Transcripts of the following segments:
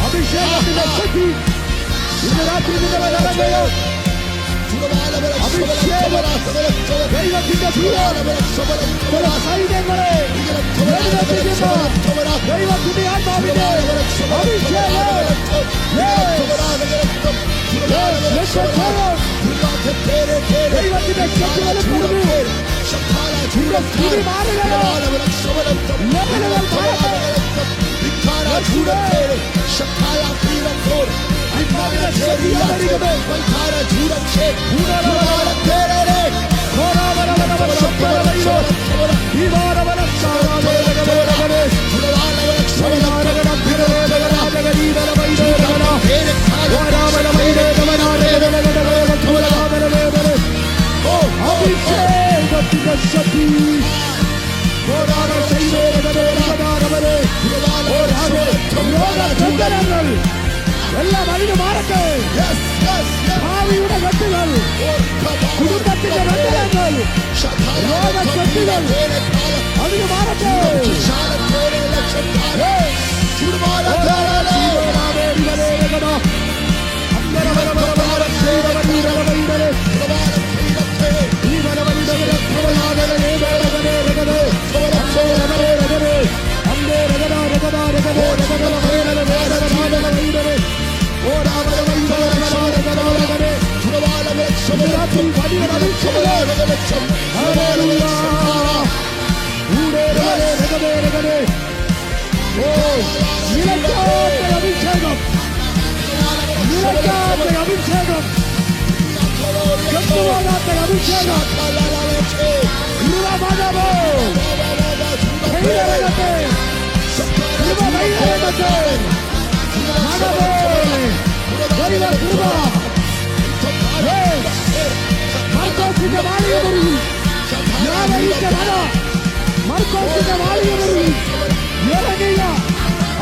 അഭിഷേകത്തിന്റെ ശക്തി ഇന്ന് രാത്രി അഭിഷേകം ദൈവത്തിന്റെ സൈന്യങ്ങളെ ദൈവത്തിന്റെ ആത്മാവിന്റെ ദൈവത്തിന്റെ ശക്തികളെ സ്തുതി മാറുകയോ ലെവലുകൾ എല്ലാം അതിന് മാറട്ടെ. ഭാവിയുടെ കെട്ടുകൾ, കുടുംബത്തിന്റെ ബന്ധനങ്ങൾ, രോഗക്കെട്ടുകൾ അതിന് മാറട്ടെ. അഭിഷേകം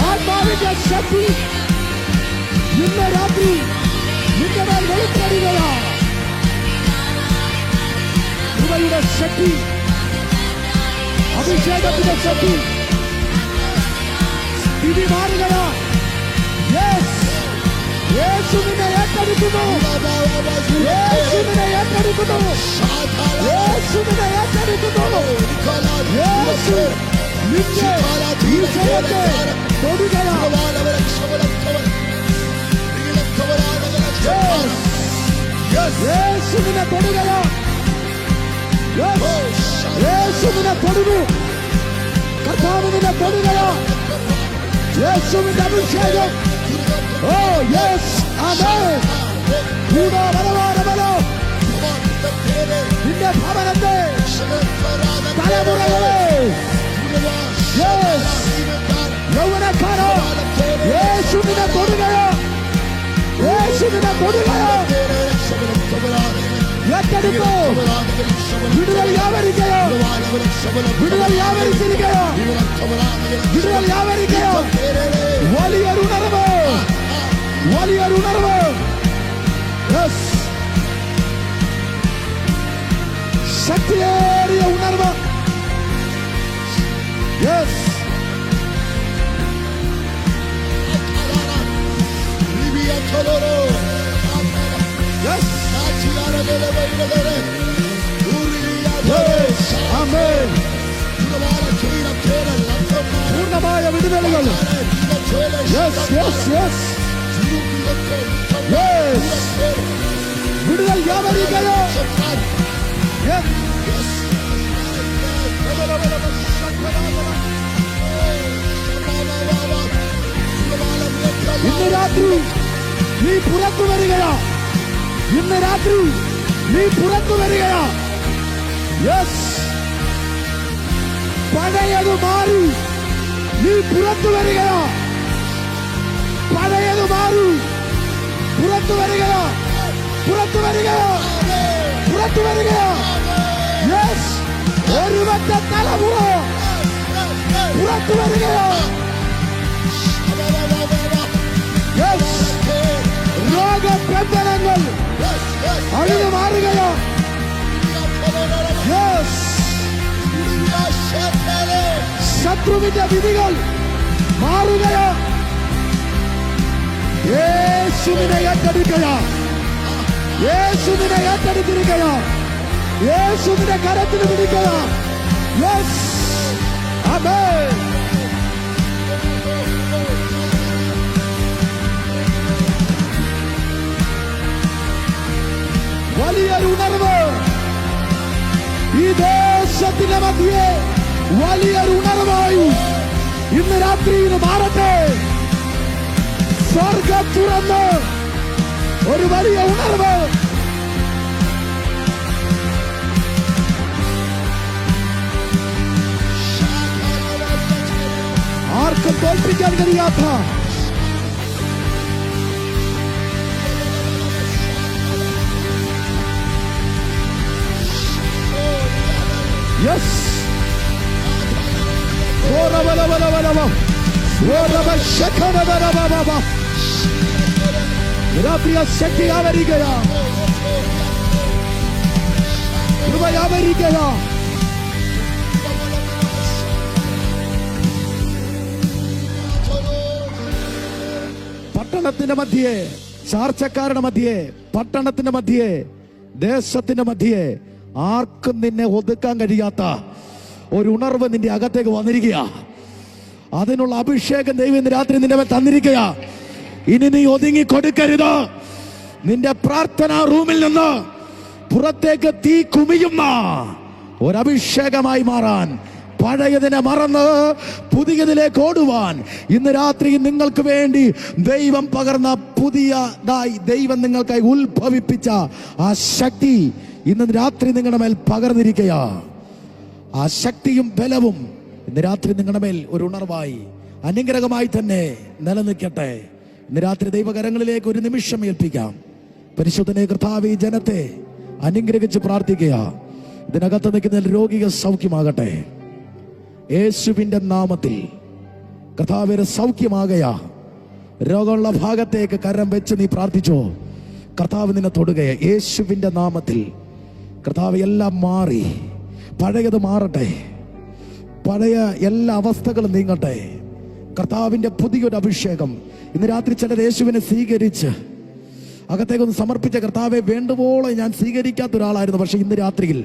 ആത്മാവിന്റെ ശക്തി ഇന്ന് രാത്രി നിന്റെ മേൽ വെളിപ്പെടുകയാ. കൃപയുടെ ശക്തി, അഭിഷേകത്തിന്റെ ശക്തി സ്ഥിതി മാറുകയാ. യേശുവിനെ ഏറ്റെടുക്കുന്നു, യേശുവിനെ ഏറ്റെടുക്കുന്നു, യേശുവിനെ ഏറ്റെടുക്കുന്നു. യേശു നിന്നെ ഈ സമയത്ത് തൊടുകയാ. യേശുവിനെ തൊടുകയാ. യേശുവിനെ തൊടുന്നു. കർത്താവിനെ തൊടുകയാ. യേശുവിന്റെ അഭിഷേകം. ഓ യെസ്, ആമേൻ. നിന്റെ ഭവനത്തെ തലമുറകളെ യൗവനക്കാരോ യേശുവിനെ തൊടുകയോ, യേശുവിനെ തൊടുകയോ. ഏറ്റെടുക്കോ. വിടുതൽ വ്യാപരിക്കയോ, വിടുതൽ വ്യാപരിച്ചിരിക്കയോ, വിടുതൽ വ്യാപരിക്കയോ. വലിയൊരു ഉണർവ്, വലിയൊരു ഉണർവ്. ശക്തിയേറിയ ഉണർവ്. Yes, amen. പൂർണ്ണമായ വിടുതലുകൾ. Yes yes yes yes. വിടുതൽ വ്യാപരിക്കയോ. ഇന്ന് രാത്രി നീ പുറത്തു വരികയാ. ഇന്ന് രാത്രി നീ പുറത്തു വരികയാ. യെസ്, പഴയത് മാറി നീ പുറത്തു വരികയാ. പഴയത് മാറി പുറത്തു വരികയാ. പുറത്തു വരികയാ. പുറത്തു വരികയാ. യെസ്, ഒരുവന്റെ തലമുറ പുറത്തു വരികയാ. അഴുത് മാറുകയോ. ശത്രുവിന്റെ വിധികൾ മാറുകയോ. യേശുവിനെ ഏറ്റെടുക്കയോ. യേശുവിനെ ഏറ്റെടുത്തിരിക്കയോ. യേശുവിന്റെ കരത്തിൽ പിടിക്കയോ. യെസ്, ആമേൻ. വലിയൊരു ഉണർവ് ഈ ദേശത്തിന്റെ മധ്യേ, വലിയൊരു ഉണർവായി ഇന്ന് രാത്രിയിൽ മാറട്ടെ. സ്വർഗം തുറന്ന് ഒരു വലിയ ഉണർവ്. ആർക്കും തോൽപ്പിക്കാൻ കഴിയാത്ത യെസ്, രാത്രിയ ശക്തി ആവരികയാ, കൃപയാവരികയാ. പട്ടണത്തിന്റെ മധ്യേ, ചാർച്ചക്കാരുടെ മധ്യേ, പട്ടണത്തിന്റെ മധ്യേ, ദേശത്തിന്റെ മധ്യേ ആർക്കും നിന്നെ ഒതുക്കാൻ കഴിയാത്ത ഒരു ഉണർവ് നിന്റെ അകത്തേക്ക് വന്നിരിക്കുക. അതിനുള്ള അഭിഷേകം ദൈവം ഇന്ന് രാത്രി നിന്റെ മേൽ തന്നിരിക്കുക. ഇനി നീ ഒതുങ്ങി കൊടുക്കരുത്. നിന്റെ പ്രാർത്ഥനാ റൂമിൽ നിന്ന് പുറത്തേക്ക് തീ കുമിയുന്ന ഒരഭിഷേകമായി മാറാൻ, പഴയതിനെ മറന്ന് പുതിയതിലേക്ക് ഓടുവാൻ ഇന്ന് രാത്രി നിങ്ങൾക്ക് വേണ്ടി ദൈവം പകർന്ന പുതിയതായി ദൈവം നിങ്ങൾക്കായി ഉത്ഭവിപ്പിച്ച ആ ശക്തി ഇന്ന് രാത്രി നിങ്ങളുടെ മേൽ പകർന്നിരിക്കുക. ആ ശക്തിയും ബലവും ഇന്ന് രാത്രി നിങ്ങളുടെ മേൽ ഒരു ഉണർവായി അനുഗ്രഹമായി തന്നെ നിലനിൽക്കട്ടെ. ഇന്ന് രാത്രി ദൈവകരങ്ങളിലേക്ക് ഒരു നിമിഷം ഏൽപ്പിക്കാം. പരിശുദ്ധനെ കർത്താവേ, ഈ ജനത്തെ അനുഗ്രഹിച്ച് പ്രാർത്ഥിക്കുക. ഇതിനകത്ത് നിൽക്കുന്ന രോഗികൾ സൗഖ്യമാകട്ടെ യേശുവിന്റെ നാമത്തിൽ. കർത്താവേ, സൗഖ്യമാകയാ. രോഗമുള്ള ഭാഗത്തേക്ക് കരം വെച്ച് നീ പ്രാർത്ഥിച്ചോ. കർത്താവ് നിന്നെ തൊടുകയെ യേശുവിന്റെ നാമത്തിൽ. കർത്താവ്, എല്ലാം മാറി, പഴയത് മാറട്ടെ, പഴയ എല്ലാ അവസ്ഥകളും നീങ്ങട്ടെ. കർത്താവിന്റെ പുതിയൊരു അഭിഷേകം ഇന്ന് രാത്രി ചിലർ യേശുവിനെ സ്വീകരിച്ച് അകത്തേക്കൊന്ന് സമർപ്പിച്ച കർത്താവെ, വേണ്ടുവോളം ഞാൻ സ്വീകരിക്കാത്ത ഒരാളായിരുന്നു, പക്ഷെ ഇന്ന് രാത്രിയിൽ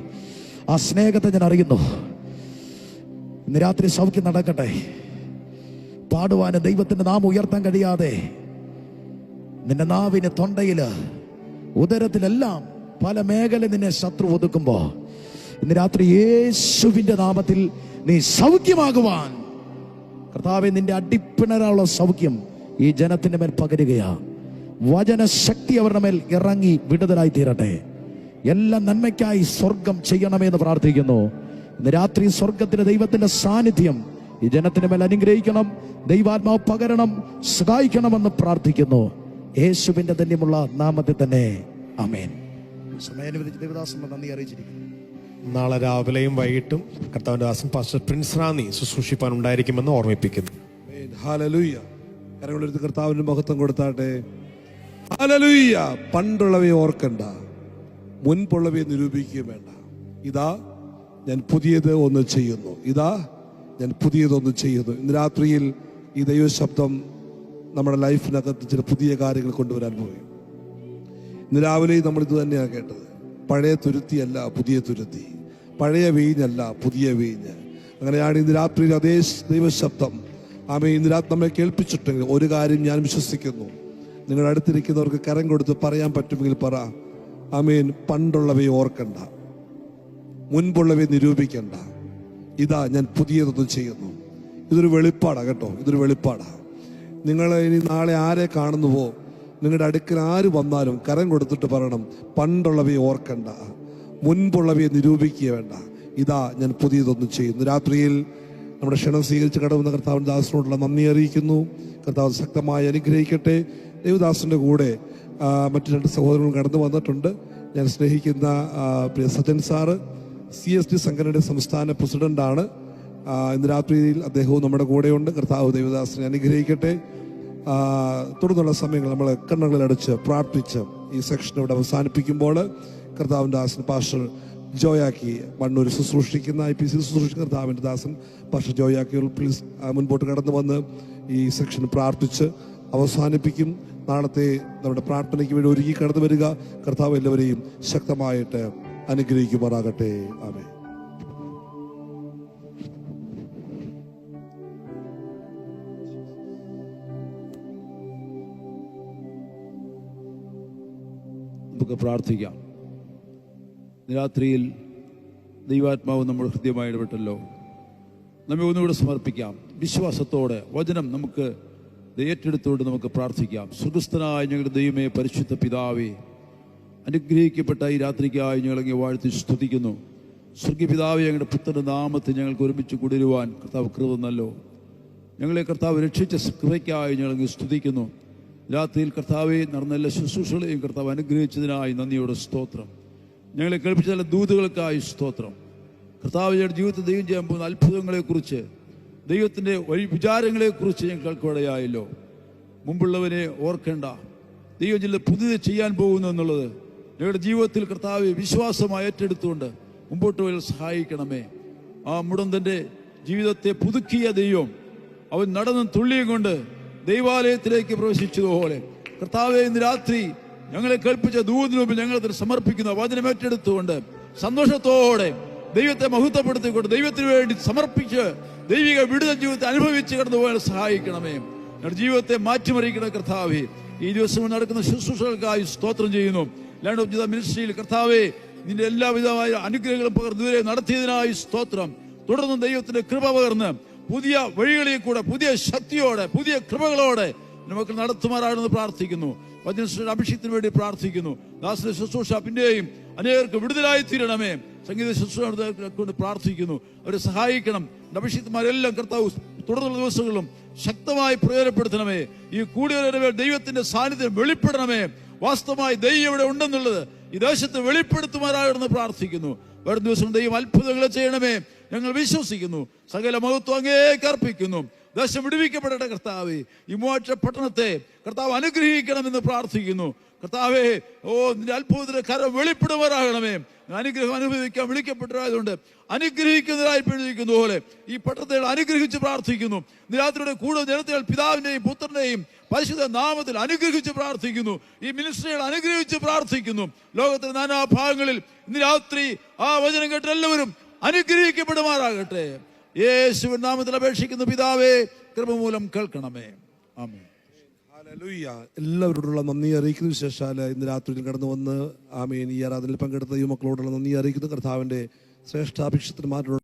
ആ സ്നേഹത്തെ ഞാൻ അറിയുന്നു. ഇന്ന് രാത്രി സൗഖ്യം നടക്കട്ടെ. പാടുവാന് ദൈവത്തിന്റെ നാമം ഉയർത്താൻ കഴിയാതെ നിന്റെ നാവിന്, തൊണ്ടയില്, ഉദരത്തിലെല്ലാം പല മേഖല നിന്നെ ശത്രു ഒതുക്കുമ്പോ ഇന്ന് രാത്രി യേശുവിന്റെ നാമത്തിൽ നീ സൗഖ്യമാകുവാൻ കർത്താവെ, നിന്റെ അടിപ്പിണരാനുള്ള സൗഖ്യം ഈ ജനത്തിന്റെ മേൽ പകരുകയാ. വചനശക്തി അവരുടെ മേൽ ഇറങ്ങി വിടുതലായി തീരട്ടെ. എല്ലാ നന്മയ്ക്കായി സ്വർഗം ചെയ്യണമെന്ന് പ്രാർത്ഥിക്കുന്നു. ഇന്ന് രാത്രി സ്വർഗത്തിന്റെ ദൈവത്തിന്റെ സാന്നിധ്യം ഈ ജനത്തിന്റെ മേൽ അനുഗ്രഹിക്കണം. ദൈവാത്മാവ് പകരണം, സഹായിക്കണമെന്ന് പ്രാർത്ഥിക്കുന്നു. യേശുവിന്റെ ധന്യമുള്ള നാമത്തിൽ തന്നെ ആമേൻ. സമയാനുവദിച്ച് ദേവദാസൻ നന്ദി അറിയിച്ചിരിക്കുന്നു. നാളെ രാവിലെയും വൈകിട്ടും കർത്താവിന്റെ ദാസൻ പാസ്റ്റർ പ്രിൻസ് റാന്നി ശുശ്രൂഷിപ്പാൻ ഉണ്ടായിരിക്കുമെന്ന് ഓർമ്മിപ്പിക്കുന്നു. ഹല്ലേലൂയ. കരങ്ങളെടുത്ത് കർത്താവിന് മഹത്വം കൊടുത്താട്ടെ. ഹല്ലേലൂയ. പണ്ടുള്ളവയെ ഓർക്കണ്ട, മുൻപുള്ളവയെ നിരൂപിക്കുകയും വേണ്ട. ഇതാ ഞാൻ പുതിയത് ഒന്ന് ചെയ്യുന്നു, ഇതാ ഞാൻ പുതിയതൊന്ന് ചെയ്യുന്നു. ഇന്ന് രാത്രിയിൽ ഈ ദൈവശബ്ദം നമ്മുടെ ലൈഫിനകത്ത് ചില പുതിയ കാര്യങ്ങൾ കൊണ്ടുവരാൻ പോയി. ഇന്ന് രാവിലെ നമ്മൾ ഇത് തന്നെയാണ് കേട്ടത്. പഴയ തുരുത്തിയല്ല പുതിയ തുരുത്തി, പഴയ വീഞ്ഞല്ല പുതിയ വീഞ്ഞ്. അങ്ങനെയാണ് ഇന്ന് രാത്രിയിൽ അതേ ദൈവശബ്ദം ഇന്ന് രാത്രി നമ്മെ കേൾപ്പിച്ചിട്ടെങ്കിൽ ഒരു കാര്യം ഞാൻ വിശ്വസിക്കുന്നു. നിങ്ങളുടെ അടുത്തിരിക്കുന്നവർക്ക് കരം കൊടുത്ത് പറയാൻ പറ്റുമെങ്കിൽ പറ, ആമേൻ. പണ്ടുള്ളവയെ ഓർക്കണ്ട, മുൻപുള്ളവയെ നിരൂപിക്കണ്ട, ഇതാ ഞാൻ പുതിയതൊന്നും ചെയ്യുന്നു. ഇതൊരു വെളിപ്പാടാണ് കേട്ടോ, ഇതൊരു വെളിപ്പാടാണ്. നിങ്ങൾ ഇനി നാളെ ആരെ കാണുന്നുവോ, നിങ്ങളുടെ അടുക്കൽ ആര് വന്നാലും കരം കൊടുത്തിട്ട് പറയണം, പണ്ടുള്ളവയെ ഓർക്കണ്ട, മുൻപുള്ളവയെ നിരൂപിക്കുക വേണ്ട, ഇതാ ഞാൻ പുതിയതൊന്നും ചെയ്യുന്നു. രാത്രിയിൽ നമ്മുടെ ക്ഷണം സ്വീകരിച്ച് കടവുന്ന കർത്താവിൻ്റെ ദാസനോടുള്ള നന്ദി അറിയിക്കുന്നു. കർത്താവ് ശക്തമായി അനുഗ്രഹിക്കട്ടെ. ദേവദാസന്റെ കൂടെ മറ്റു രണ്ട് സഹോദരങ്ങളും കടന്നു വന്നിട്ടുണ്ട്. ഞാൻ സ്നേഹിക്കുന്ന പ്രിയ സജൻ സാറ് CSD സംഘടനയുടെ സംസ്ഥാന പ്രസിഡന്റാണ്. ഇന്ന് രാത്രിയിൽ അദ്ദേഹവും നമ്മുടെ കൂടെയുണ്ട്. കർത്താവ് ദേവദാസനെ അനുഗ്രഹിക്കട്ടെ. തുടർന്നുള്ള സമയങ്ങൾ നമ്മൾ കണ്ണുകളിലടച്ച് പ്രാർത്ഥിച്ച് ഈ സെക്ഷൻ ഇവിടെ അവസാനിപ്പിക്കുമ്പോൾ കർത്താവിൻ്റെ ദാസൻ പാസ്റ്റർ ജോയാക്കി മണ്ണൂർ ശുശ്രൂഷിക്കുന്ന IPC ശുശ്രൂഷിക്കുന്ന കർത്താവിൻ്റെ ദാസൻ പാസ്റ്റർ ജോയാക്കി പ്ലീസ് മുൻപോട്ട് കടന്നു വന്ന് ഈ സെക്ഷൻ പ്രാർത്ഥിച്ച് അവസാനിപ്പിക്കും. നാളത്തെ നമ്മുടെ പ്രാർത്ഥനയ്ക്ക് വേണ്ടി ഒരുങ്ങി കടന്നു വരിക. കർത്താവ് എല്ലാവരെയും ശക്തമായിട്ട് അനുഗ്രഹിക്കുമാറാകട്ടെ. ആമേൻ. നമുക്ക് പ്രാർത്ഥിക്കാം. രാത്രിയിൽ ദൈവാത്മാവ് നമ്മുടെ ഹൃദയമായി ഇടപെട്ടല്ലോ. നമ്മെ ഒന്നുകൂടെ സമർപ്പിക്കാം. വിശ്വാസത്തോടെ വചനം നമുക്ക് ഏറ്റെടുത്തുകൊണ്ട് നമുക്ക് പ്രാർത്ഥിക്കാം. സ്വർഗ്ഗസ്ഥനായ ഞങ്ങളുടെ ദൈവമേ, പരിശുദ്ധ പിതാവേ, അനുഗ്രഹിക്കപ്പെട്ട ഈ രാത്രിക്കായി ഞങ്ങളങ്ങ് വാഴ്ത്തി സ്തുതിക്കുന്നു. സ്വർഗീയ പിതാവേ, ഞങ്ങളുടെ പുത്രന്റെ നാമത്തിൽ ഞങ്ങൾക്ക് ഒരുമിച്ച് കൂടിരുവാൻ കർത്താവ് കൃപ തന്നല്ലോ. ഞങ്ങളെ കർത്താവ് രക്ഷിച്ച കൃപയ്ക്കായി ഞങ്ങളങ്ങ് സ്തുതിക്കുന്നു. രാത്രിയിൽ കർത്താവെ നടന്ന എല്ലാ ശുശ്രൂഷകളെയും കർത്താവ് അനുഗ്രഹിച്ചതിനായി നന്ദിയോടെ സ്തോത്രം. ഞങ്ങളെ കേൾപ്പിച്ച എല്ലാ ദൂതുകൾക്കായി സ്തോത്രം. കർത്താവ് ഞങ്ങളുടെ ജീവിതത്തിൽ ദൈവം ചെയ്യാൻ പോകുന്ന അത്ഭുതങ്ങളെക്കുറിച്ച്, ദൈവത്തിൻ്റെ വിചാരങ്ങളെക്കുറിച്ച് ഞങ്ങൾ കേൾക്കുകയായല്ലോ. മുമ്പുള്ളവനെ ഓർക്കേണ്ട, ദൈവം ചില പുതിയത് ചെയ്യാൻ പോകുന്നു എന്നുള്ളത് ഞങ്ങളുടെ ജീവിതത്തിൽ കർത്താവ് വിശ്വാസമായി ഏറ്റെടുത്തുകൊണ്ട് മുമ്പോട്ട് പോയി സഹായിക്കണമേ. ആ മുടന്തൻ്റെ ജീവിതത്തെ പുതുക്കിയ ദൈവം അവൻ നടന്നും തുള്ളിയും കൊണ്ട് ദൈവാലയത്തിലേക്ക് പ്രവേശിച്ചതുപോലെ കർത്താവെ, ഇന്ന് രാത്രി ഞങ്ങളെ കേൾപ്പിച്ച ദൂതിന് മുമ്പിൽ ഞങ്ങളതിന് സമർപ്പിക്കുന്ന വചനം ഏറ്റെടുത്തുകൊണ്ട് സന്തോഷത്തോടെ ദൈവത്തെ മഹത്വപ്പെടുത്തിക്കൊണ്ട് ദൈവത്തിന് വേണ്ടി സമർപ്പിച്ച് ദൈവിക വിടുതൽ ജീവിതത്തെ അനുഭവിച്ച് കടന്നുപോയാൽ സഹായിക്കണമേ. ഞങ്ങളുടെ ജീവിതത്തെ മാറ്റിമറിക്കണ കർത്താവെ. ഈ ദിവസം നടക്കുന്ന ശുശ്രൂഷകൾക്കായി സ്തോത്രം ചെയ്യുന്നു. ലാൻഡ് ഓഫ് ജീസസ് മിനിസ്ട്രിയിൽ കർത്താവെ, നിന്റെ എല്ലാവിധമായ അനുഗ്രഹങ്ങളും പകർന്നുവരെ നടത്തിയതിനായി സ്തോത്രം. തുടർന്നും ദൈവത്തിന്റെ കൃപ പകർന്ന് പുതിയ വഴികളിൽ കൂടെ പുതിയ ശക്തിയോടെ പുതിയ കൃപകളോടെ നമുക്ക് നടത്തുമാറാണെന്ന് പ്രാർത്ഥിക്കുന്നു. വചനശ്രീയുടെ അഭിഷേകത്തിന് വേണ്ടി പ്രാർത്ഥിക്കുന്നു. ദാസന്റെ ശുശ്രൂഷ പിന്നെയും അനേകർക്ക് വിടുതലായി തീരണമേ. സംഗീത ശുശ്രൂഷ കൊണ്ട് പ്രാർത്ഥിക്കുന്നു. അവരെ സഹായിക്കണം. അഭിഷേകന്മാരെല്ലാം കർത്താവ് തുടർന്നുള്ള ദിവസങ്ങളിലും ശക്തമായി പ്രയോജനപ്പെടുത്തണമേ. ഈ കൂടിയവരുടെ ദൈവത്തിന്റെ സാന്നിധ്യം വെളിപ്പെടണമേ. വാസ്തവമായി ദൈവം ഇവിടെ ഉണ്ടെന്നുള്ളത് ഈ ദേശത്ത് വെളിപ്പെടുത്തുമാറാണെന്ന് പ്രാർത്ഥിക്കുന്നു. വരും ദിവസം ദൈവം അത്ഭുതങ്ങൾ ചെയ്യണമേ. ഞങ്ങൾ വിശ്വസിക്കുന്നു. സകല മഹത്വം അങ്ങേക്ക് അർപ്പിക്കുന്നു. ദേശം വിടുവിക്കപ്പെടട്ടെ കർത്താവേ. ഈ മോക്ഷ പട്ടണത്തെ കർത്താവ് അനുഗ്രഹിക്കണമെന്ന് പ്രാർത്ഥിക്കുന്നു. കർത്താവേ, നിന്റെ അത്ഭുതത്തിന്റെ കരം വെളിപ്പെടുമാറാകണമേ. അനുഗ്രഹം അനുഭവിക്കാൻ വിളിക്കപ്പെട്ടതായതുകൊണ്ട് അനുഗ്രഹിക്കുന്നതായി എഴുതിയിരിക്കുന്ന പോലെ ഈ പട്ടണത്തെ അനുഗ്രഹിച്ച് പ്രാർത്ഥിക്കുന്നു. രാത്രിയുടെ കൂടുതൽ ജനത്തെ പിതാവിന്റെയും പുത്രന്റെയും പരിശുദ്ധ നാമത്തിൽ അനുഗ്രഹിച്ച് പ്രാർത്ഥിക്കുന്നു. ഈ മിനിസ്ട്രികൾ അനുഗ്രഹിച്ച് പ്രാർത്ഥിക്കുന്നു. ലോകത്തിന്റെ നാനാഭാഗങ്ങളിൽ ഇന്ന് രാത്രി ആ വചനം കേട്ട് എല്ലാവരും അനുഗ്രഹിക്കപ്പെടുമാറാകട്ടെ. യേശുവിൻ നാമത്തിൽ അപേക്ഷിക്കുന്ന പിതാവേ, കൃപ മൂലം കേൾക്കണമേ. ആമേൻ. ഹല്ലേലൂയ. എല്ലാവരോടുള്ള നന്ദി അറിയിക്കുന്ന ശേഷം ഇന്ന് രാത്രി കടന്നു വന്ന് ആമേൻ ഈ ആരാധനയിൽ പങ്കെടുത്ത യുവമക്കളോടുള്ള നന്ദി അറിയിക്കുന്നു. കർത്താവിന്റെ ശ്രേഷ്ഠാഭിഷിക്തന്മാരോട്